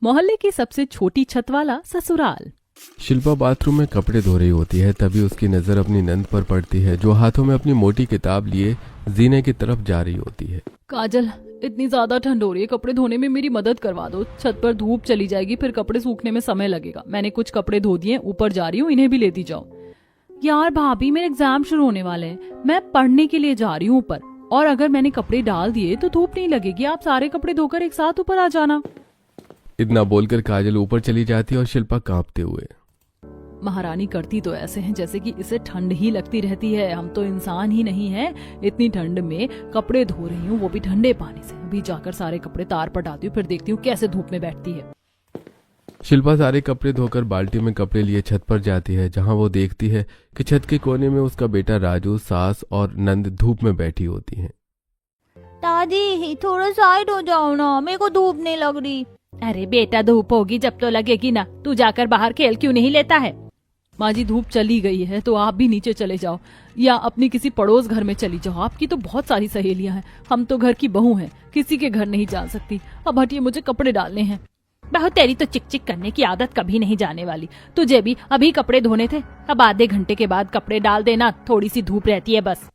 मोहल्ले की सबसे छोटी छत वाला ससुराल। शिल्पा बाथरूम में कपड़े धो रही होती है। तभी उसकी नज़र अपनी नंद पर पड़ती है, जो हाथों में अपनी मोटी किताब लिए जीने की तरफ जा रही होती है। काजल, इतनी ज्यादा ठंड हो रही है, कपड़े धोने में मेरी मदद करवा दो। छत पर धूप चली जाएगी, फिर कपड़े सूखने में समय लगेगा। मैंने कुछ कपड़े धो दिए, ऊपर जा रही हूँ, इन्हें भी लेती जाओ। यार भाभी, मेरे एग्जाम शुरू होने वाले हैं, मैं पढ़ने के लिए जा रही हूँ ऊपर, और अगर मैंने कपड़े डाल दिए तो धूप नहीं लगेगी। आप सारे कपड़े धोकर एक साथ ऊपर आ जाना। इतना बोलकर काजल ऊपर चली जाती है और शिल्पा कांपते हुए, महारानी करती तो ऐसे हैं जैसे कि इसे ठंड ही लगती रहती है। हम तो इंसान ही नहीं हैं। इतनी ठंड में कपड़े धो रही हूँ, वो भी ठंडे पानी से। अभी जाकर सारे कपड़े तार पर डालती हूँ, फिर देखती हूँ कैसे धूप में बैठती है। शिल्पा सारे कपड़े धोकर बाल्टी में कपड़े लिए छत पर जाती है, जहां वो देखती है कि छत के कोने में उसका बेटा राजू, सास और नंद धूप में बैठी होती हैं। दादी, थोड़ा साइड हो जाओ ना, मेरे को धूप नहीं लग रही। अरे बेटा, धूप होगी जब तो लगेगी ना। तू जाकर बाहर खेल क्यों नहीं लेता है? माँ जी, धूप चली गई है तो आप भी नीचे चले जाओ या अपनी किसी पड़ोस घर में चली जाओ। आपकी तो बहुत सारी सहेलियां हैं, हम तो घर की बहू हैं, किसी के घर नहीं जा सकती। अब हटिए, मुझे कपड़े डालने हैं। बहू, तेरी तो चिक चिक करने की आदत कभी नहीं जाने वाली। तुझे भी अभी कपड़े धोने थे, अब आधे घंटे के बाद कपड़े डाल देना, थोड़ी सी धूप रहती है बस।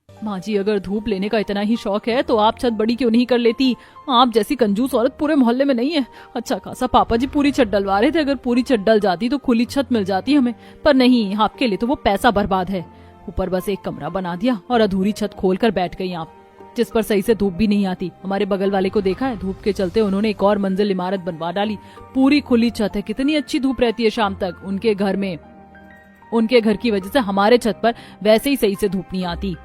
माँ जी, अगर धूप लेने का इतना ही शौक है तो आप छत बड़ी क्यों नहीं कर लेती? आप जैसी कंजूस औरत पूरे मोहल्ले में नहीं है। अच्छा खासा पापा जी पूरी छत डलवा रहे थे, अगर पूरी छत डल जाती तो खुली छत मिल जाती हमें, पर नहीं, आपके लिए तो वो पैसा बर्बाद है। ऊपर बस एक कमरा बना दिया और अधूरी छत खोल कर बैठ गई आप, जिस पर सही से धूप भी नहीं आती। हमारे बगल वाले को देखा है, धूप के चलते उन्होंने एक और मंजिल इमारत बनवा डाली। पूरी खुली छत है, कितनी अच्छी धूप रहती है शाम तक उनके घर में। उनके घर की वजह से हमारे छत पर वैसे ही सही से धूप नहीं आती।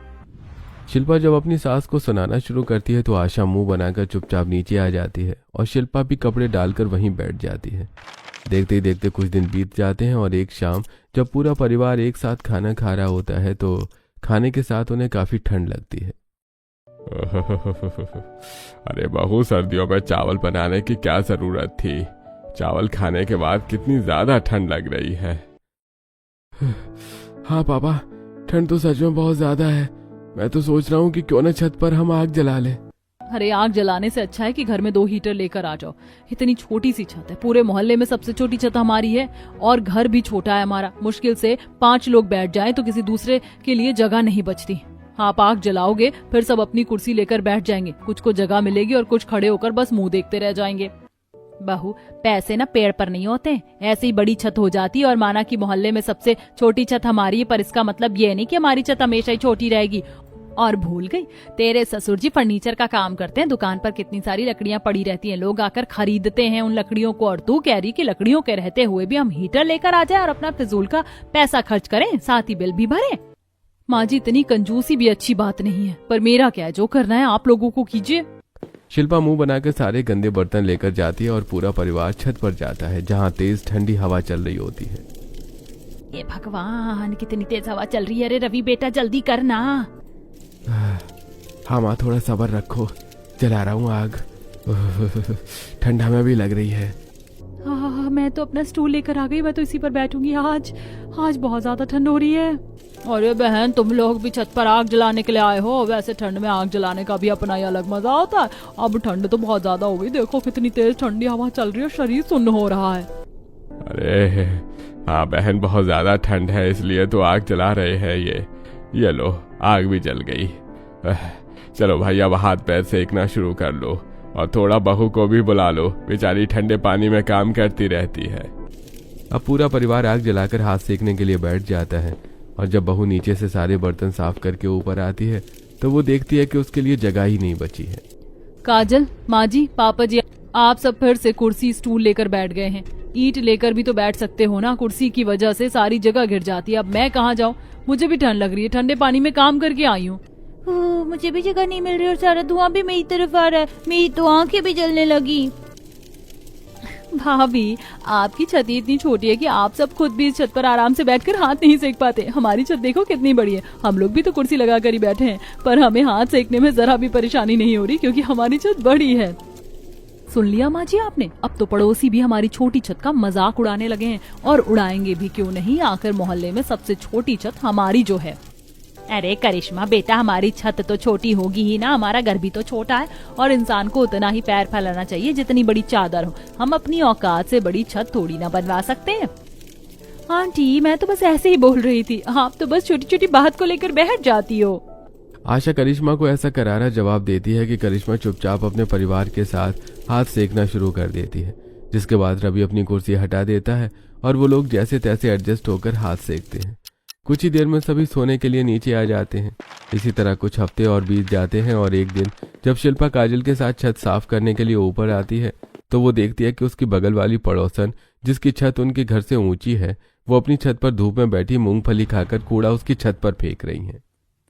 शिल्पा जब अपनी सास को सुनाना शुरू करती है तो आशा मुंह बनाकर चुपचाप नीचे आ जाती है और शिल्पा भी कपड़े डालकर वहीं बैठ जाती है। देखते ही देखते कुछ दिन बीत जाते हैं और एक शाम जब पूरा परिवार एक साथ खाना खा रहा होता है तो खाने के साथ उन्हें काफी ठंड लगती है। अरे बहू, सर्दियों में चावल बनाने की क्या जरूरत थी? चावल खाने के बाद कितनी ज्यादा ठंड लग रही है। हाँ पापा, ठंड तो सच में बहुत ज्यादा है। मैं तो सोच रहा हूँ कि क्यों न छत पर हम आग जला लें। अरे, आग जलाने से अच्छा है कि घर में 2 हीटर लेकर आ जाओ। इतनी छोटी सी छत है, पूरे मोहल्ले में सबसे छोटी छत हमारी है और घर भी छोटा है हमारा। मुश्किल से 5 लोग बैठ जाएं तो किसी दूसरे के लिए जगह नहीं बचती। आप आग जलाओगे, फिर सब अपनी कुर्सी लेकर बैठ जाएंगे, कुछ को जगह मिलेगी और कुछ खड़े होकर बस मुंह देखते रह जाएंगे। बहू, पैसे ना पेड़ पर नहीं होते, ऐसे ही बड़ी छत हो जाती और माना कि मोहल्ले में सबसे छोटी छत हमारी है, पर इसका मतलब ये नहीं कि हमारी छत हमेशा ही छोटी रहेगी। और भूल गई, तेरे ससुर जी फर्नीचर का काम करते हैं, दुकान पर कितनी सारी लकड़ियां पड़ी रहती हैं, लोग आकर खरीदते हैं उन लकड़ियों को, और तू कह रही कि लकड़ियों के रहते हुए भी हम हीटर लेकर आ जाए और अपना फिजूल का पैसा खर्च करें, साथ ही बिल भी भरें। माँ जी, इतनी कंजूसी भी अच्छी बात नहीं है, पर मेरा क्या है, जो करना है आप लोगों को कीजिए। शिल्पा मुंह बनाकर सारे गंदे बर्तन लेकर जाती है और पूरा परिवार छत पर जाता है, जहाँ तेज ठंडी हवा चल रही होती है। ये भगवान, कितनी तेज हवा चल रही है। अरे रवि बेटा, जल्दी करना। हाँ माँ, थोड़ा सब्र रखो, जला रहा हूँ आग। ठंडा में भी लग रही है। हाँ, मैं तो अपना स्टूल लेकर आ गई, मैं तो इसी पर बैठूंगी। आज बहुत ज्यादा ठंड हो रही है। अरे बहन, तुम लोग भी छत पर आग जलाने के लिए आए हो? वैसे ठंड में आग जलाने का भी अपना ही अलग मजा होता है। अब ठंड तो बहुत ज्यादा हो गई, देखो कितनी तेज ठंडी हवा चल रही है, शरीर सुन्न हो रहा है। अरे हाँ बहन, बहुत ज्यादा ठंड है, इसलिए तो आग जला रहे हैं। ये लो, आग भी जल गई। चलो भाई, अब हाथ पैर सेकना शुरू कर लो और थोड़ा बहू को भी बुला लो, बेचारी ठंडे पानी में काम करती रहती है। अब पूरा परिवार आग जलाकर हाथ सेकने के लिए बैठ जाता है और जब बहू नीचे से सारे बर्तन साफ करके ऊपर आती है तो वो देखती है कि उसके लिए जगह ही नहीं बची है। काजल, माँ जी, पापा जी, आप सब फिर से कुर्सी स्टूल लेकर बैठ गए हैं। ईंट लेकर भी तो बैठ सकते हो ना, कुर्सी की वजह से सारी जगह गिर जाती है। अब मैं कहाँ जाऊँ? मुझे भी ठंड लग रही है, ठंडे पानी में काम करके आई हूँ। मुझे भी जगह नहीं मिल रही और सारा धुआं भी मेरी तरफ आ रहा है, मेरी तो आंखें भी जलने लगी। भाभी, आपकी छत इतनी छोटी है कि आप सब खुद भी इस छत पर आराम से बैठकर हाथ नहीं सेक पाते। हमारी छत देखो कितनी बड़ी है, हम लोग भी तो कुर्सी लगा कर ही बैठे हैं, पर हमें हाथ सेकने में जरा भी परेशानी नहीं हो रही क्योंकि हमारी छत बड़ी है। सुन लिया माँ जी आपने? अब तो पड़ोसी भी हमारी छोटी छत का मजाक उड़ाने लगे हैं, और उड़ाएंगे भी क्यों नहीं, आखिर मोहल्ले में सबसे छोटी छत हमारी जो है। अरे करिश्मा बेटा, हमारी छत तो छोटी होगी ही ना, हमारा घर भी तो छोटा है और इंसान को उतना ही पैर फैलाना चाहिए जितनी बड़ी चादर हो। हम अपनी औकात से बड़ी छत थोड़ी ना बनवा सकते हैं। आंटी मैं तो बस ऐसे ही बोल रही थी, आप तो बस छोटी छोटी बात को लेकर बैठ जाती हो। आशा करिश्मा को ऐसा करारा जवाब देती है कि करिश्मा चुपचाप अपने परिवार के साथ हाथ सेकना शुरू कर देती है, जिसके बाद रवि अपनी कुर्सी हटा देता है और वो लोग जैसे तैसे एडजस्ट होकर हाथ सेकते हैं। कुछ ही देर में सभी सोने के लिए नीचे आ जाते हैं। इसी तरह कुछ हफ्ते और बीत जाते हैं और एक दिन जब शिल्पा काजल के साथ छत साफ करने के लिए ऊपर आती है तो वो देखती है कि उसकी बगल वाली पड़ोसन, जिसकी छत उनके घर से ऊंची है, वो अपनी छत पर धूप में बैठी मूंगफली खाकर कूड़ा उसकी छत पर फेंक रही हैं।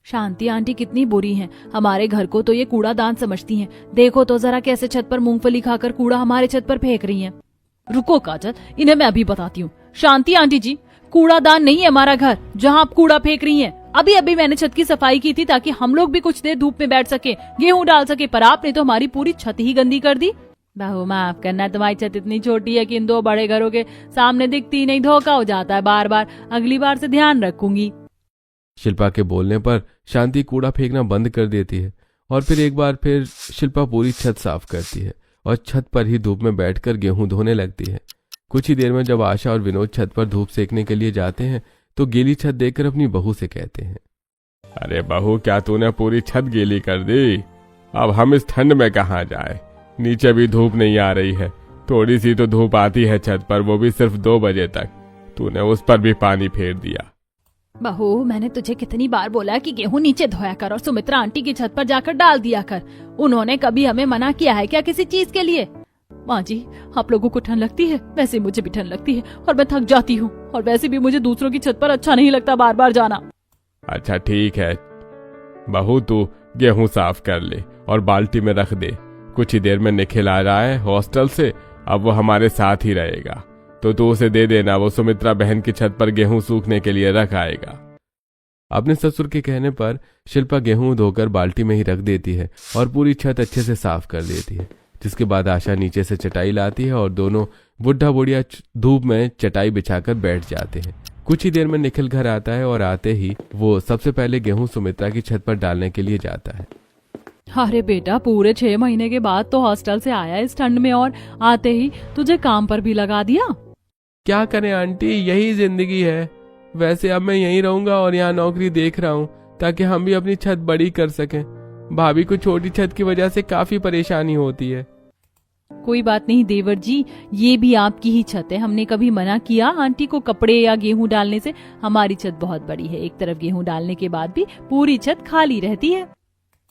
शांति आंटी कितनी बुरी हैं, हमारे घर को तो ये कूड़ादान समझती हैं। देखो तो जरा कैसे छत पर मूंगफली खाकर कूड़ा हमारे छत पर फेंक रही हैं। रुको काजल, इन्हें मैं अभी बताती हूँ। शांति आंटी जी, कूड़ादान नहीं है हमारा घर जहाँ आप कूड़ा फेंक रही हैं। अभी अभी मैंने छत की सफाई की थी ताकि हम लोग भी कुछ देर धूप में बैठ सके, गेहूं डाल सके, पर आपने तो हमारी पूरी छत ही गंदी कर दी। बहू माफ करना, तुम्हारी छत इतनी छोटी है कि इन दो बड़े घरों के सामने दिखती नहीं, धोखा हो जाता है बार बार। अगली बार से ध्यान रखूंगी। शिल्पा के बोलने पर शांति कूड़ा फेंकना बंद कर देती है और फिर एक बार फिर शिल्पा पूरी छत साफ करती है और छत पर ही धूप में बैठकर गेहूं धोने लगती है। कुछ ही देर में जब आशा और विनोद छत पर धूप सेकने के लिए जाते हैं तो गीली छत देखकर अपनी बहू से कहते हैं, अरे बहू, क्या तूने पूरी छत गीली कर दी? अब हम इस ठंड में कहाँ जाए? नीचे भी धूप नहीं आ रही है, थोड़ी सी तो धूप आती है छत पर, वो भी सिर्फ 2 बजे तक। तूने उस पर भी पानी फेर दिया। बहू, मैंने तुझे कितनी बार बोला कि गेहूं नीचे धोया कर और सुमित्रा आंटी की छत पर जाकर डाल दिया कर। उन्होंने कभी हमें मना किया है क्या किसी चीज के लिए? माँ जी, आप लोगों को ठंड लगती है, वैसे मुझे भी ठंड लगती है और मैं थक जाती हूँ, और वैसे भी मुझे दूसरों की छत पर अच्छा नहीं लगता बार बार जाना। अच्छा ठीक है बहू, तू गेहूं साफ कर ले और बाल्टी में रख दे। कुछ ही देर में निखिल आ रहा है हॉस्टल से, अब वो हमारे साथ ही रहेगा, तो तू उसे दे देना, वो सुमित्रा बहन की छत पर गेहूं सूखने के लिए रख आएगा। अपने ससुर के कहने पर शिल्पा गेहूं धोकर बाल्टी में ही रख देती है और पूरी छत अच्छे से साफ कर देती है, जिसके बाद आशा नीचे से चटाई लाती है और दोनों बुढ़ा बुढ़िया धूप में चटाई बिछाकर बैठ जाते हैं। कुछ ही देर में निखिल घर आता है और आते ही वो सबसे पहले गेहूं सुमित्रा की छत पर डालने के लिए जाता है। अरे बेटा, पूरे 6 महीने के बाद तो हॉस्टल से आया इस ठंड में और आते ही तुझे काम पर भी लगा दिया। क्या करें आंटी, यही जिंदगी है। वैसे अब मैं यहीं रहूंगा और यहाँ नौकरी देख रहा हूँ ताकि हम भी अपनी छत बड़ी कर सकें। भाभी को छोटी छत की वजह से काफी परेशानी होती है। कोई बात नहीं देवर जी, ये भी आपकी ही छत है, हमने कभी मना किया आंटी को कपड़े या गेहूं डालने से? हमारी छत बहुत बड़ी है, एक तरफ गेहूं डालने के बाद भी पूरी छत खाली रहती है।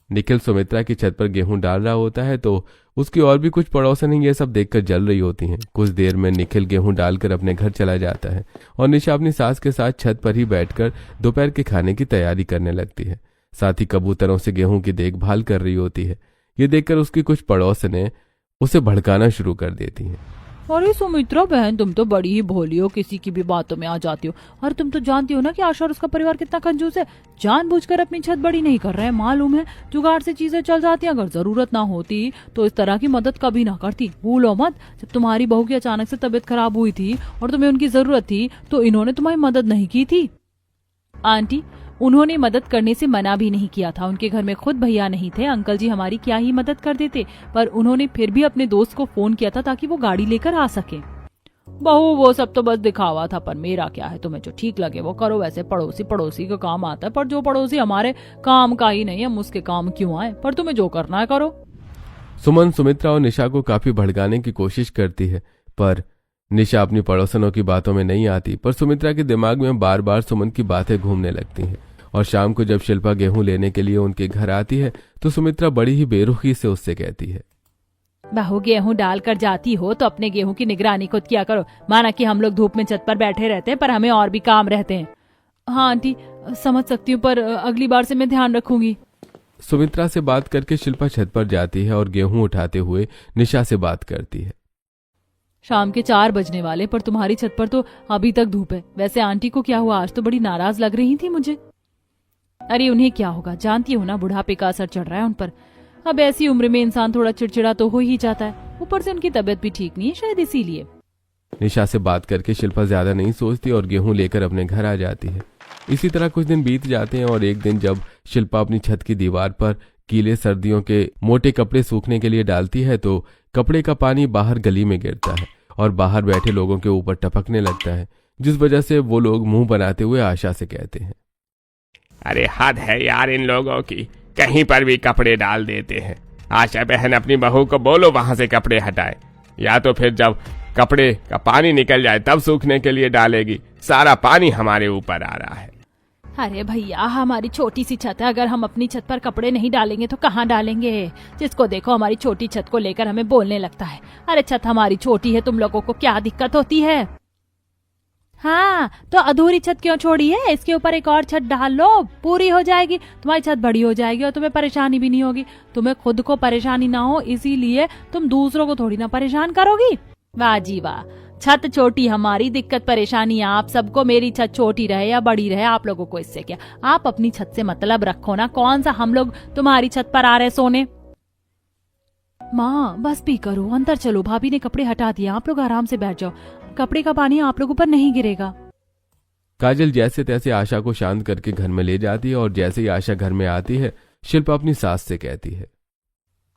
निखिल सुमित्रा की छत पर गेहूं डाल रहा होता है तो उसकी और भी कुछ पड़ोसन ये सब देखकर जल रही होती हैं। कुछ देर में निखिल गेहूं डालकर अपने घर चला जाता है और निशा अपनी सास के साथ छत पर ही बैठकर दोपहर के खाने की तैयारी करने लगती है। साथ ही कबूतरों से गेहूं की देखभाल कर रही होती है। ये देखकर उसकी कुछ पड़ोसनें उसे भड़काना शुरू कर देती हैं। अरे सुमित्रा बहन, तुम तो बड़ी ही भोली हो, किसी की भी बातों में आ जाती हो। और तुम तो जानती हो ना कि आशा और उसका परिवार कितना कंजूस है, जानबूझकर अपनी छत बड़ी नहीं कर रहे हैं। मालूम है जुगाड़ से चीजें चल जाती हैं, अगर जरूरत ना होती तो इस तरह की मदद कभी ना करती। भूलो मत, जब तुम्हारी बहू की अचानक से तबीयत खराब हुई थी और तुम्हें उनकी जरूरत थी तो इन्होंने तुम्हारी मदद नहीं की थी। आंटी, उन्होंने मदद करने से मना भी नहीं किया था। उनके घर में खुद भैया नहीं थे, अंकल जी हमारी क्या ही मदद कर देते, पर उन्होंने फिर भी अपने दोस्त को फोन किया था ताकि वो गाड़ी लेकर आ सके। बहू, वो सब तो बस दिखावा था, पर मेरा क्या है, तुम्हें जो ठीक लगे वो करो। वैसे पड़ोसी पड़ोसी का काम आता है, पर जो पड़ोसी हमारे काम का ही नहीं है, हम उसके काम क्यों आए? पर तुम्हें जो करना है करो। सुमन सुमित्रा और निशा को काफी भड़काने की कोशिश करती है, पर निशा अपनी पड़ोसनों की बातों में नहीं आती। पर सुमित्रा के दिमाग में बार बार सुमन की बातें घूमने लगती हैं और शाम को जब शिल्पा गेहूं लेने के लिए उनके घर आती है तो सुमित्रा बड़ी ही बेरुखी से उससे कहती है, बहू, गेहूं डाल कर जाती हो तो अपने गेहूं की निगरानी खुद किया करो। माना कि हम लोग धूप में छत पर बैठे रहते हैं, पर हमें और भी काम रहते हैं। हाँ आंटी, समझ सकती हूँ, पर अगली बार से मैं ध्यान रखूंगी। सुमित्रा से बात करके शिल्पा छत पर जाती है और गेहूं उठाते हुए निशा से बात करती है। शाम के 4 बजने वाले, पर तुम्हारी छत पर तो अभी तक धूप है। वैसे आंटी को क्या हुआ? आज तो बड़ी नाराज लग रही थी मुझे। अरे उन्हें क्या होगा, जानती हो ना, बुढ़ापे का असर चढ़ रहा है उन पर। अब ऐसी उम्र में इंसान थोड़ा चिड़चिड़ा तो हो ही जाता है, ऊपर से उनकी तबीयत भी ठीक नहीं है, शायद इसीलिए। निशा से बात करके शिल्पा ज्यादा नहीं सोचती और गेहूं लेकर अपने घर आ जाती है। इसी तरह कुछ दिन बीत जाते हैं और एक दिन जब शिल्पा अपनी छत की दीवार पर गीले सर्दियों के मोटे कपड़े सूखने के लिए डालती है तो कपड़े का पानी बाहर गली में गिरता है और बाहर बैठे लोगों के ऊपर टपकने लगता है, जिस वजह से वो लोग मुंह बनाते हुए आशा से कहते हैं, अरे हद है यार इन लोगों की, कहीं पर भी कपड़े डाल देते हैं। आशा बहन अपनी बहू को बोलो वहां से कपड़े हटाए, या तो फिर जब कपड़े का पानी निकल जाए तब सूखने के लिए डालेगी। सारा पानी हमारे ऊपर आ रहा है। अरे भैया, हमारी छोटी सी छत है, अगर हम अपनी छत पर कपड़े नहीं डालेंगे तो कहाँ डालेंगे। जिसको देखो हमारी छोटी छत को लेकर हमें बोलने लगता है। अरे छत हमारी छोटी है, तुम लोगों को क्या दिक्कत होती है? हाँ, तो अधूरी छत क्यों छोड़ी है? इसके ऊपर एक और छत डाल लो, पूरी हो जाएगी, तुम्हारी छत बड़ी हो जाएगी और तुम्हें परेशानी भी नहीं होगी। तुम्हें खुद को परेशानी ना हो इसीलिए तुम दूसरों को थोड़ी ना परेशान करोगी। वाह जी वाह, छत छोटी हमारी, दिक्कत परेशानी आप सबको। मेरी छत छोटी रहे या बड़ी रहे, आप लोगों को इससे क्या? आप अपनी छत से मतलब रखो ना, कौन सा हम लोग तुम्हारी छत पर आ रहे सोने। माँ बस भी करो, अंदर चलो, भाभी ने कपड़े हटा दिए, आप लोग आराम से बैठ जाओ, कपड़े का पानी आप लोगों पर नहीं गिरेगा। काजल जैसे तैसे आशा को शांत करके घर में ले जाती है और जैसे ही आशा घर में आती है शिल्पा अपनी सास से कहती है,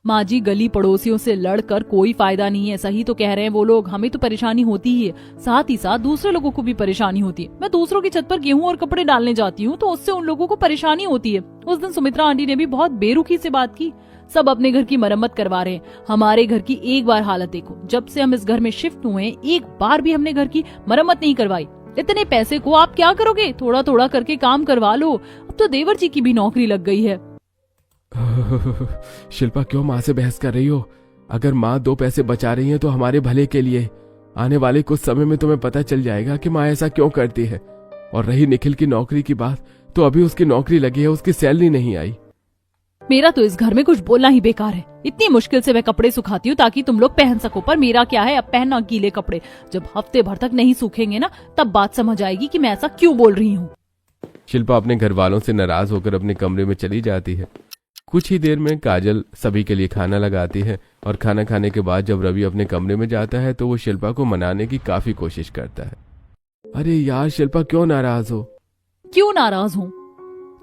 माँ जी गली पड़ोसियों से लड़कर कोई फायदा नहीं है, सही तो कह रहे हैं वो लोग, हमें तो परेशानी होती ही है, साथ ही साथ दूसरे लोगों को भी परेशानी होती है। मैं दूसरों की छत पर गेहूं और कपड़े डालने जाती हूँ तो उससे उन लोगों को परेशानी होती है। उस दिन सुमित्रा आंटी ने भी बहुत बेरुखी से बात की। सब अपने घर की मरम्मत करवा रहे हैं, हमारे घर की एक बार हालत देखो, जब से हम इस घर में शिफ्ट हुए हैं एक बार भी हमने घर की मरम्मत नहीं करवाई। इतने पैसे को आप क्या करोगे? थोड़ा थोड़ा करके काम करवा लो। अब तो देवर जी की भी नौकरी लग गई है। शिल्पा क्यों माँ से बहस कर रही हो? अगर माँ 2 पैसे बचा रही है तो हमारे भले के लिए। आने वाले कुछ समय में तुम्हें पता चल जाएगा कि माँ ऐसा क्यों करती है। और रही निखिल की नौकरी की बात, तो अभी उसकी नौकरी लगी है, उसकी सैलरी नहीं आई। मेरा तो इस घर में कुछ बोलना ही बेकार है। इतनी मुश्किल से मैं कपड़े सुखाती हूँ ताकि तुम लोग पहन सको, पर मेरा क्या है, अब पहनना गीले कपड़े जब हफ्ते भर तक नहीं सूखेंगे ना, तब बात समझ आएगी कि मैं ऐसा क्यों बोल रही हूँ। शिल्पा अपने घर वालों से नाराज होकर अपने कमरे में चली जाती है। कुछ ही देर में काजल सभी के लिए खाना लगाती है और खाना खाने के बाद जब रवि अपने कमरे में जाता है तो वो शिल्पा को मनाने की काफी कोशिश करता है। अरे यार शिल्पा क्यों नाराज हो? क्यों नाराज हूँ?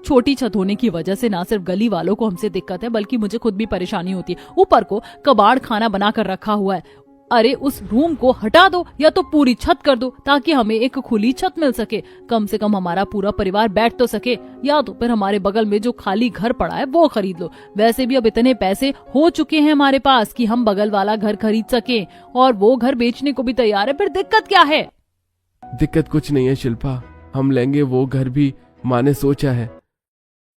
छोटी छत होने की वजह से ना सिर्फ गली वालों को हमसे दिक्कत है, बल्कि मुझे खुद भी परेशानी होती है। ऊपर को कबाड़ खाना बना कर रखा हुआ है। अरे उस रूम को हटा दो या तो पूरी छत कर दो ताकि हमें एक खुली छत मिल सके, कम से कम हमारा पूरा परिवार बैठ तो सके, या तो फिर हमारे बगल में जो खाली घर पड़ा है वो खरीद लो। वैसे भी अब इतने पैसे हो चुके हैं हमारे पास कि हम बगल वाला घर खरीद सके, और वो घर बेचने को भी तैयार है। फिर दिक्कत क्या है? दिक्कत कुछ नहीं है शिल्पा, हम लेंगे वो घर भी माँ ने सोचा है,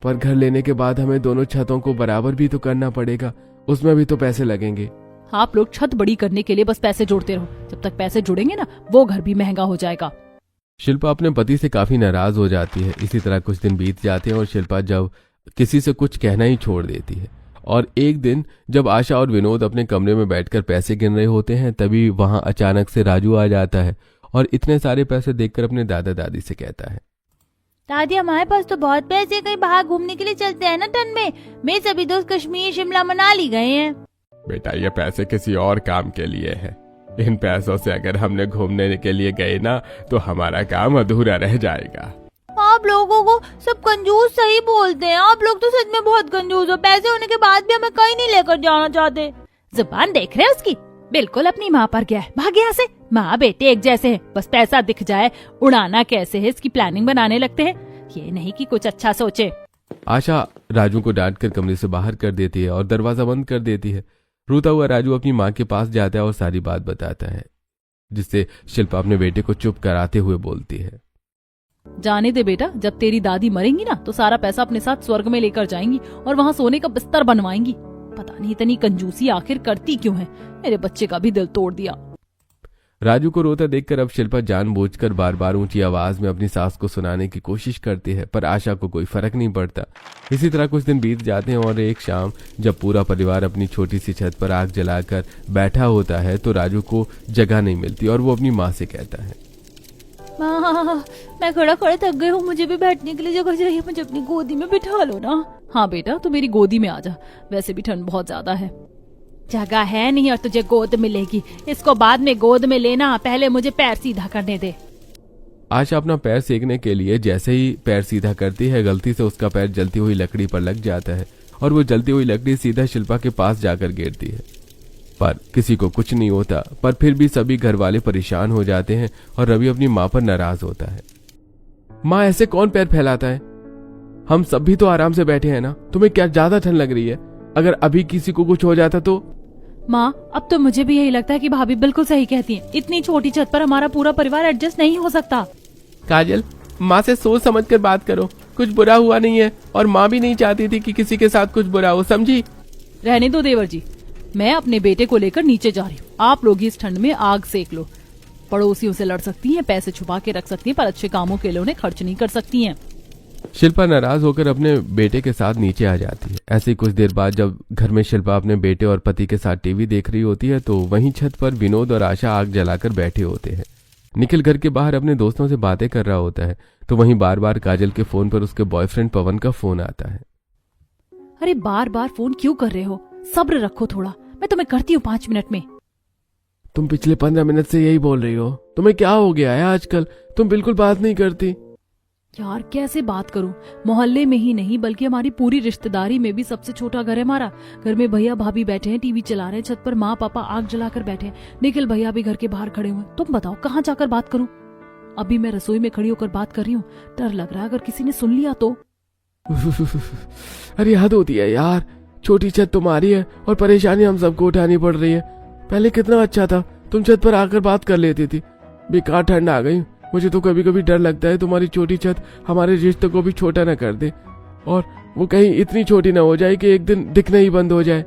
पर घर लेने के बाद हमें दोनों छतों को बराबर भी तो करना पड़ेगा, उसमें भी तो पैसे लगेंगे। आप लोग छत बड़ी करने के लिए बस पैसे जोड़ते रहो, जब तक पैसे जुड़ेंगे ना वो घर भी महंगा हो जाएगा। शिल्पा अपने पति से काफी नाराज हो जाती है। इसी तरह कुछ दिन बीत जाते हैं और शिल्पा जब किसी से कुछ कहना ही छोड़ देती है। और एक दिन जब आशा और विनोद अपने कमरे में बैठकर पैसे गिन रहे होते हैं तभी वहां अचानक से राजू आ जाता है और इतने सारे पैसे देखकर अपने दादा दादी से कहता है, दादी हमारे पास तो बहुत पैसे, कहीं बाहर घूमने के लिए चलते हैं ना टन में। मेरे सभी दोस्त कश्मीर शिमला मनाली गए हैं। बेटा ये पैसे किसी और काम के लिए है। इन पैसों से अगर हमने घूमने के लिए गए ना तो हमारा काम अधूरा रह जाएगा। आप लोगों को सब कंजूस सही बोलते हैं, आप लोग तो सच में बहुत कंजूस हो। पैसे होने के बाद भी हमें कहीं नहीं लेकर जाना चाहते। जुबान देख रहे हैं उसकी, बिल्कुल अपनी माँ पर गया है, भाग यहाँ से। माँ बेटे एक जैसे हैं, बस पैसा दिख जाए उड़ाना कैसे है इसकी प्लानिंग बनाने लगते हैं, ये नहीं कि कुछ अच्छा सोचे। आशा राजू को डांटकर कमरे से बाहर कर देती है और दरवाजा बंद कर देती है। रोता हुआ राजू अपनी माँ के पास जाता है और सारी बात बताता है, जिससे शिल्पा अपने बेटे को चुप कराते हुए बोलती है, जाने दे बेटा, जब तेरी दादी मरेंगी ना तो सारा पैसा अपने साथ स्वर्ग में लेकर जाएंगी और वहाँ सोने का बिस्तर बनवाएंगी। पता नहीं इतनी कंजूसी आखिर करती क्यों है, मेरे बच्चे का भी दिल तोड़ दिया। राजू को रोता देखकर अब शिल्पा जानबूझकर बार बार ऊंची आवाज में अपनी सास को सुनाने की कोशिश करती है, पर आशा को कोई फर्क नहीं पड़ता। इसी तरह कुछ दिन बीत जाते हैं और एक शाम जब पूरा परिवार अपनी छोटी सी छत पर आग जलाकर बैठा होता है तो राजू को जगह नहीं मिलती और वो अपनी माँ से कहता है, माँ मैं खड़ा खड़ा थक गई हूँ, मुझे भी बैठने के लिए जगह चाहिए, मुझे अपनी गोदी में बिठा लो ना। हाँ बेटा तू मेरी गोदी में आ जा, वैसे भी ठंड बहुत ज्यादा है। जगह है नहीं और तुझे गोद मिलेगी, इसको बाद में गोद में लेना, पहले मुझे पैर सीधा करने दे। आशा अपना पैर सेकने के लिए जैसे ही पैर सीधा करती है, गलती से उसका पैर जलती हुई लकड़ी पर लग जाता है और वो जलती हुई लकड़ी सीधा शिल्पा के पास जाकर गिरती है। पर किसी को कुछ नहीं होता, पर फिर भी सभी घर वाले परेशान हो जाते हैं और रवि अपनी माँ पर नाराज होता है। माँ, ऐसे कौन पैर फैलाता है? हम सब भी तो आराम से बैठे हैं ना, तुम्हें क्या ज्यादा ठंड लग रही है? अगर अभी किसी को कुछ हो जाता तो? माँ, अब तो मुझे भी यही लगता है कि भाभी बिल्कुल सही कहती हैं। इतनी छोटी छत पर हमारा पूरा परिवार एडजस्ट नहीं हो सकता। काजल, माँ से सोच समझ कर बात करो, कुछ बुरा हुआ नहीं है और माँ भी नहीं चाहती थी कि किसी के साथ कुछ बुरा हो, समझी? रहने दो देवर जी, मैं अपने बेटे को लेकर नीचे जा रही हूँ। आप लोग इस ठंड में आग सेक लो। पड़ोसियों से लड़ सकती हैं, पैसे छुपा के रख सकती हैं, पर अच्छे कामों के लिए उन्हें खर्च नहीं कर सकती हैं। शिल्पा नाराज होकर अपने बेटे के साथ नीचे आ जाती है। ऐसे ही कुछ देर बाद जब घर में शिल्पा अपने बेटे और पति के साथ टीवी देख रही होती है तो वहीं छत पर विनोद और आशा आग जलाकर बैठे होते हैं। निखिल घर के बाहर अपने दोस्तों से बातें कर रहा होता है तो वहीं बार बार काजल के फोन पर उसके बॉयफ्रेंड पवन का फोन आता है। अरे बार बार फोन क्यों कर रहे हो? सब्र रखो थोड़ा, मैं तुम्हें करती हूँ 5 मिनट में। तुम पिछले 15 मिनट से यही बोल रही हो, तुम्हें क्या हो गया है आजकल? तुम बिल्कुल बात नहीं करती। यार कैसे बात करूं? मोहल्ले में ही नहीं बल्कि हमारी पूरी रिश्तेदारी में भी सबसे छोटा घर है हमारा। घर में भैया भाभी बैठे हैं, टीवी चला रहे हैं, छत पर माँ पापा आग जलाकर बैठे हैं, निखिल भैया भी घर के बाहर खड़े हुए हैं। तुम बताओ कहाँ जाकर बात करूं? अभी मैं रसोई में खड़ी होकर बात कर रही हूँ, डर लग रहा है अगर किसी ने सुन लिया तो। अरे हद होती है यार, छोटी छत तुम्हारी है और परेशानी हम सबको उठानी पड़ रही है। पहले कितना अच्छा था, तुम छत पर आकर बात कर लेती थी। बेकार ठंड आ गई। मुझे तो कभी कभी डर लगता है तुम्हारी छोटी छत हमारे रिश्ते को भी छोटा न कर दे और वो कहीं इतनी छोटी न हो जाए कि एक दिन दिखना ही बंद हो जाए।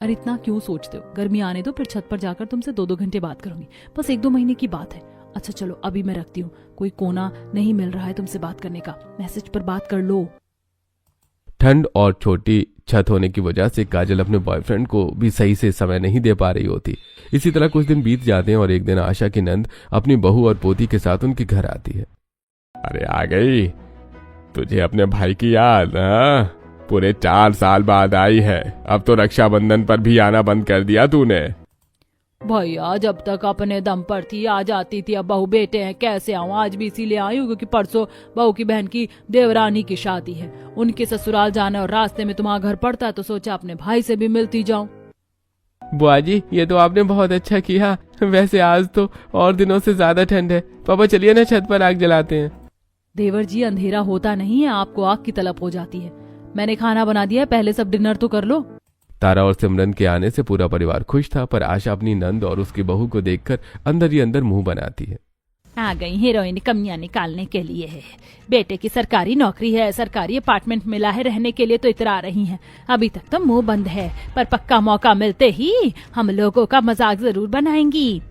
अरे इतना क्यों सोचते हो? गर्मी आने दो, फिर छत पर जाकर तुमसे 2-2 घंटे बात करूंगी। बस 1-2 महीने की बात है। अच्छा चलो अभी मैं रखती हूँ, कोई कोना नहीं मिल रहा है तुमसे बात करने का, मैसेज पर बात कर लो। ठंड और छोटी छत होने की वजह से काजल अपने बॉयफ्रेंड को भी सही से समय नहीं दे पा रही होती। इसी तरह कुछ दिन बीत जाते हैं और एक दिन आशा की नंद अपनी बहू और पोती के साथ उनके घर आती है। अरे आ गई तुझे अपने भाई की याद? हाँ, पूरे 4 साल बाद आई है। अब तो रक्षाबंधन पर भी आना बंद कर दिया तूने। भैया जब तक अपने दम पर थी आ जाती थी, अब बहू बेटे हैं कैसे आऊं? आज भी इसीलिए आई हूँ क्योंकि परसों बहू की बहन की देवरानी की शादी है, उनके ससुराल जाना और रास्ते में तुम्हारा घर पड़ता है तो सोचा अपने भाई से भी मिलती जाऊं। बुआ जी, ये तो आपने बहुत अच्छा किया। वैसे आज तो और दिनों से ज्यादा ठंड है। पापा चलिए ना छत पर आग जलाते हैं। देवर जी अंधेरा होता नहीं है, आपको आग की तलब हो जाती है। मैंने खाना बना दिया है, पहले सब डिनर तो कर लो। तारा और सिमरन के आने से पूरा परिवार खुश था, पर आशा अपनी नंद और उसकी बहू को देखकर अंदर ही अंदर मुंह बनाती है। आ गई हीरोइन कमियां निकालने के लिए है। बेटे की सरकारी नौकरी है, सरकारी अपार्टमेंट मिला है रहने के लिए तो इतरा रही हैं। अभी तक तो मुंह बंद है, पर पक्का मौका मिलते ही हम लोगों का मजाक जरूर बनाएंगी।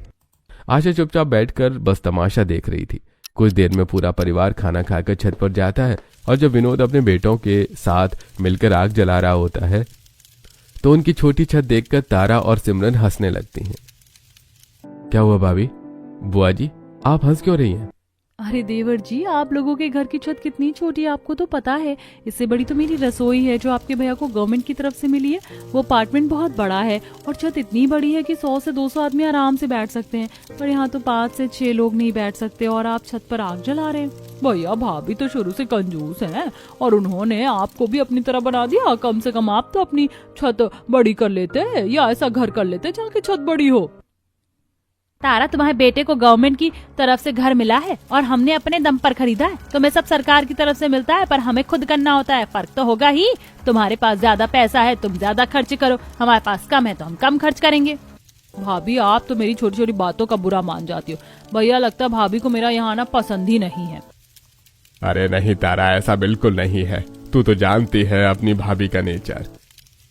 आशा चुपचाप बैठकर बस तमाशा देख रही थी। कुछ देर में पूरा परिवार खाना खाकर छत पर जाता है और जब विनोद अपने बेटों के साथ मिलकर आग जला रहा होता है तो उनकी छोटी छत देखकर तारा और सिमरन हंसने लगती हैं। क्या हुआ भाभी? बुआ जी, आप हंस क्यों रही हैं? अरे देवर जी, आप लोगों के घर की छत कितनी छोटी है आपको तो पता है। इससे बड़ी तो मेरी रसोई है जो आपके भैया को गवर्नमेंट की तरफ से मिली है। वो अपार्टमेंट बहुत बड़ा है और छत इतनी बड़ी है कि 100 से 200 आदमी आराम से बैठ सकते हैं, पर यहाँ तो 5 से 6 लोग नहीं बैठ सकते और आप छत पर आग जला रहे हैं। भैया भाभी तो शुरू से कंजूस हैं और उन्होंने आपको भी अपनी तरह बना दिया। कम से कम आप तो अपनी छत बड़ी कर लेते या ऐसा घर कर लेते जहाँ की छत बड़ी हो। तारा, तुम्हारे बेटे को गवर्नमेंट की तरफ से घर मिला है और हमने अपने दम पर खरीदा है। तुम्हें सब सरकार की तरफ से मिलता है पर हमें खुद करना होता है। फर्क तो होगा ही। तुम्हारे पास ज्यादा पैसा है, तुम ज्यादा खर्च करो, हमारे पास कम है तो हम कम खर्च करेंगे। भाभी आप तो मेरी छोटी छोटी बातों का बुरा मान जाती हो। भैया लगता है भाभी को मेरा यहाँ आना पसंद ही नहीं है। अरे नहीं तारा, ऐसा बिल्कुल नहीं है। तू तो जानती है अपनी भाभी का नेचर।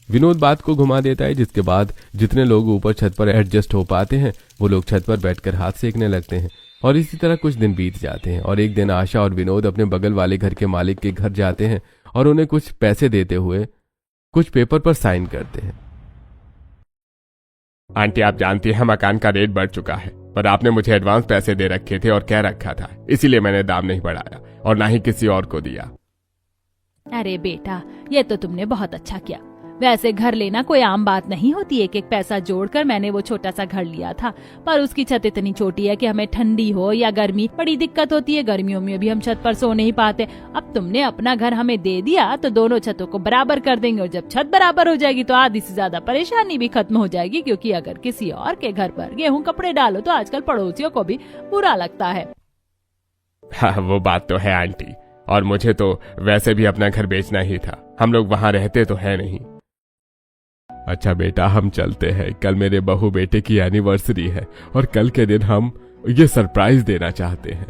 विनोद बात को घुमा देता है, जिसके बाद जितने लोग ऊपर छत पर एडजस्ट हो पाते हैं वो लोग छत पर बैठकर हाथ सेकने लगते हैं। और इसी तरह कुछ दिन बीत जाते हैं और एक दिन आशा और विनोद अपने बगल वाले घर के मालिक के घर जाते हैं और उन्हें कुछ पैसे देते हुए कुछ पेपर पर साइन करते हैं। आंटी, आप जानती हैं मकान का रेट बढ़ चुका है, पर आपने मुझे एडवांस पैसे दे रखे थे और कह रखा था, इसीलिए मैंने दाम नहीं बढ़ाया और ना ही किसी और को दिया। अरे बेटा, ये तो तुमने बहुत अच्छा किया। वैसे घर लेना कोई आम बात नहीं होती। एक एक पैसा जोड़कर मैंने वो छोटा सा घर लिया था, पर उसकी छत इतनी छोटी है कि हमें ठंडी हो या गर्मी बड़ी दिक्कत होती है। गर्मियों में भी हम छत पर सो नहीं पाते। अब तुमने अपना घर हमें दे दिया तो दोनों छतों को बराबर कर देंगे, और जब छत बराबर हो जाएगी तो आधी से ज्यादा परेशानी भी खत्म हो जाएगी। क्योंकि अगर किसी और के घर पर गेहूं कपड़े डालो तो आजकल पड़ोसियों को भी बुरा लगता है। हाँ, वो बात तो है आंटी, और मुझे तो वैसे भी अपना घर बेचना ही था। हम लोग वहां रहते तो है नहीं। अच्छा बेटा, हम चलते हैं। कल मेरे बहू बेटे की एनिवर्सरी है और कल के दिन हम ये सरप्राइज देना चाहते हैं।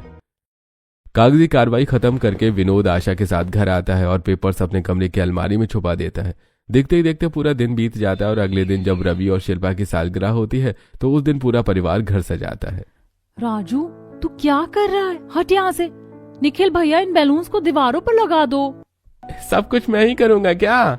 कागजी कार्रवाई खत्म करके विनोद आशा के साथ घर आता है और पेपर्स अपने कमरे की अलमारी में छुपा देता है। देखते ही देखते पूरा दिन बीत जाता है और अगले दिन जब रवि और शिल्पा की सालगिरह होती है तो उस दिन पूरा परिवार घर सजाता है। राजू, तू क्या कर रहा है? हट यहाँ से। निखिल भैया, इन बैलून्स को दीवारों पर लगा दो। सब कुछ मैं ही करूंगा क्या?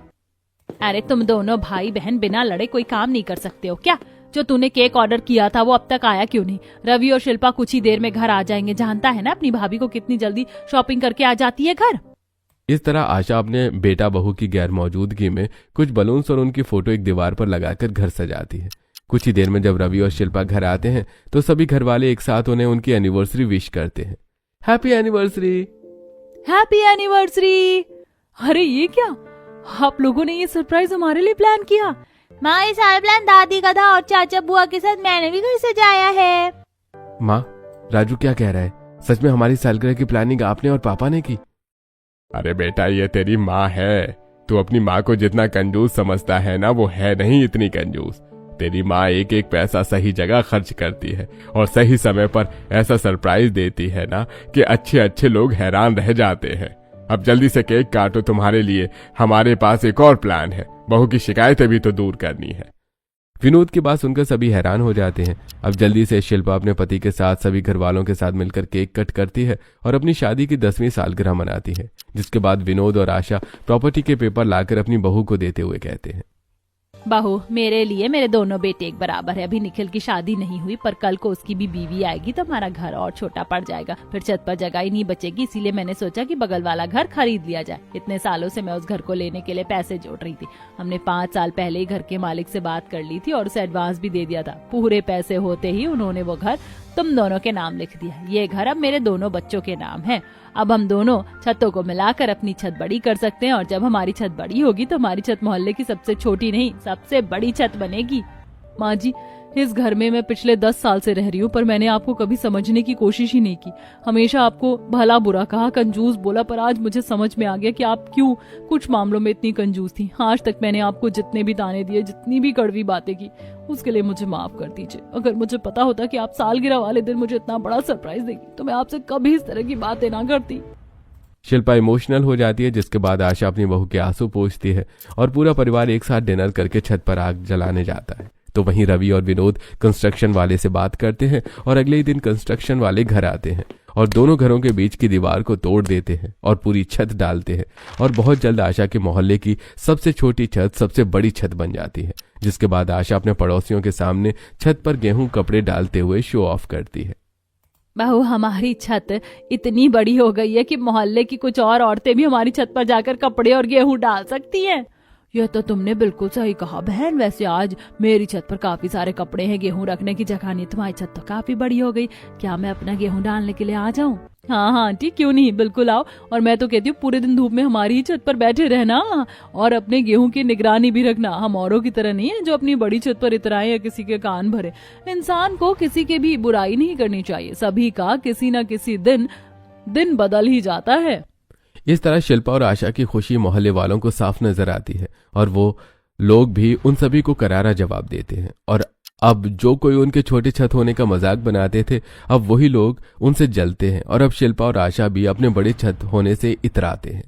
अरे तुम दोनों भाई बहन बिना लड़े कोई काम नहीं कर सकते हो क्या? जो तूने केक ऑर्डर किया था वो अब तक आया क्यों नहीं? रवि और शिल्पा कुछ ही देर में घर आ जाएंगे। जानता है ना अपनी भाभी को कितनी जल्दी शॉपिंग करके आ जाती है घर। इस तरह आशा अपने बेटा बहू की गैर मौजूदगी में कुछ बलून्स और उनकी फोटो एक दीवार पर लगाकर घर सजाती है। कुछ ही देर में जब रवि और शिल्पा घर आते हैं तो सभी घर वाले एक साथ उन्हें उनकी एनिवर्सरी विश करते हैं। Happy anniversary, happy anniversary. अरे ये क्या, आप लोगों ने ये सरप्राइज हमारे लिए प्लान किया? माँ, ये सारा प्लान दादी का था और चाचा बुआ के साथ मैंने भी घर सजाया है। माँ, राजू क्या कह रहा है? सच में हमारी सालगिरह की प्लानिंग आपने और पापा ने की? अरे बेटा, ये तेरी माँ है। तू अपनी माँ को जितना कंजूस समझता है ना, वो है नहीं इतनी कंजूस। तेरी माँ एक एक पैसा सही जगह खर्च करती है और सही समय पर ऐसा सरप्राइज देती है ना कि अच्छे अच्छे लोग हैरान रह जाते हैं। अब जल्दी से केक काटो तुम्हारे लिए। हमारे पास एक और प्लान है। बहू की शिकायतें भी तो दूर करनी है। विनोद की बात सुनकर सभी हैरान हो जाते हैं। अब जल्दी से शिल्पा अपने पति के साथ सभी घर वालों के साथ मिलकर केक कट करती है और अपनी शादी की 10वीं सालगिरह मनाती है। जिसके बाद विनोद और आशा प्रॉपर्टी के पेपर लाकर अपनी बहू को देते हुए कहते हैं, बहू, मेरे लिए मेरे दोनों बेटे एक बराबर है। अभी निखिल की शादी नहीं हुई, पर कल को उसकी भी बीवी आएगी तो हमारा घर और छोटा पड़ जाएगा। फिर छत पर जगह ही नहीं बचेगी। इसीलिए मैंने सोचा कि बगल वाला घर खरीद लिया जाए। इतने सालों से मैं उस घर को लेने के लिए पैसे जोड़ रही थी। हमने 5 साल पहले ही घर के मालिक से बात कर ली थी और उसे एडवांस भी दे दिया था। पूरे पैसे होते ही उन्होंने वो घर तुम दोनों के नाम लिख दिया। ये घर अब मेरे दोनों बच्चों के नाम है। अब हम दोनों छतों को मिलाकर अपनी छत बड़ी कर सकते हैं, और जब हमारी छत बड़ी होगी तो हमारी छत मोहल्ले की सबसे छोटी नहीं, सबसे बड़ी छत बनेगी। माँ जी, इस घर में मैं पिछले 10 साल से रह रही हूँ, पर मैंने आपको कभी समझने की कोशिश ही नहीं की। हमेशा आपको भला बुरा कहा, कंजूस बोला, पर आज मुझे समझ में आ गया कि आप क्यों कुछ मामलों में इतनी कंजूस थी। आज तक मैंने आपको जितने भी ताने दिए, जितनी भी कड़वी बातें की, उसके लिए मुझे माफ कर दीजिए। अगर मुझे पता होता कि आप सालगिरह वाले दिन मुझे इतना बड़ा सरप्राइज देगी तो मैं आपसे कभी इस तरह की बातें ना करती। शिल्पा इमोशनल हो जाती है। जिसके बाद आशा अपनी बहू के आंसू पोंछती है और पूरा परिवार एक साथ डिनर करके छत पर आग जलाने जाता है। तो वहीं रवि और विनोद कंस्ट्रक्शन वाले से बात करते हैं और अगले ही दिन कंस्ट्रक्शन वाले घर आते हैं और दोनों घरों के बीच की दीवार को तोड़ देते हैं और पूरी छत डालते हैं। और बहुत जल्द आशा के मोहल्ले की सबसे छोटी छत सबसे बड़ी छत बन जाती है। जिसके बाद आशा अपने पड़ोसियों के सामने छत पर गेहूं कपड़े डालते हुए शो ऑफ करती है। बहू, हमारी छत इतनी बड़ी हो गई है कि मोहल्ले की कुछ और औरतें भी हमारी छत पर जाकर कपड़े और गेहूं डाल सकती हैं। यह तो तुमने बिल्कुल सही कहा बहन। वैसे आज मेरी छत पर काफी सारे कपड़े हैं, गेहूं रखने की जगह नहीं। तुम्हारी छत तो काफी बड़ी हो गई। क्या मैं अपना गेहूं डालने के लिए आ जाऊं? हाँ हाँ आंटी, क्यों नहीं, बिल्कुल आओ। और मैं तो कहती हूँ पूरे दिन धूप में हमारी ही छत पर बैठे रहना और अपने गेहूं की निगरानी भी रखना। हम औरों की तरह नहीं है जो अपनी बड़ी छत पर इतराए या किसी के कान भरे। इंसान को किसी की भी बुराई नहीं करनी चाहिए। सभी का किसी न किसी दिन बदल ही जाता है। इस तरह शिल्पा और आशा की खुशी मोहल्ले वालों को साफ नजर आती है और वो लोग भी उन सभी को करारा जवाब देते हैं। और अब जो कोई उनके छोटे छत होने का मजाक बनाते थे, अब वही लोग उनसे जलते हैं और अब शिल्पा और आशा भी अपने बड़े छत होने से इतराते हैं।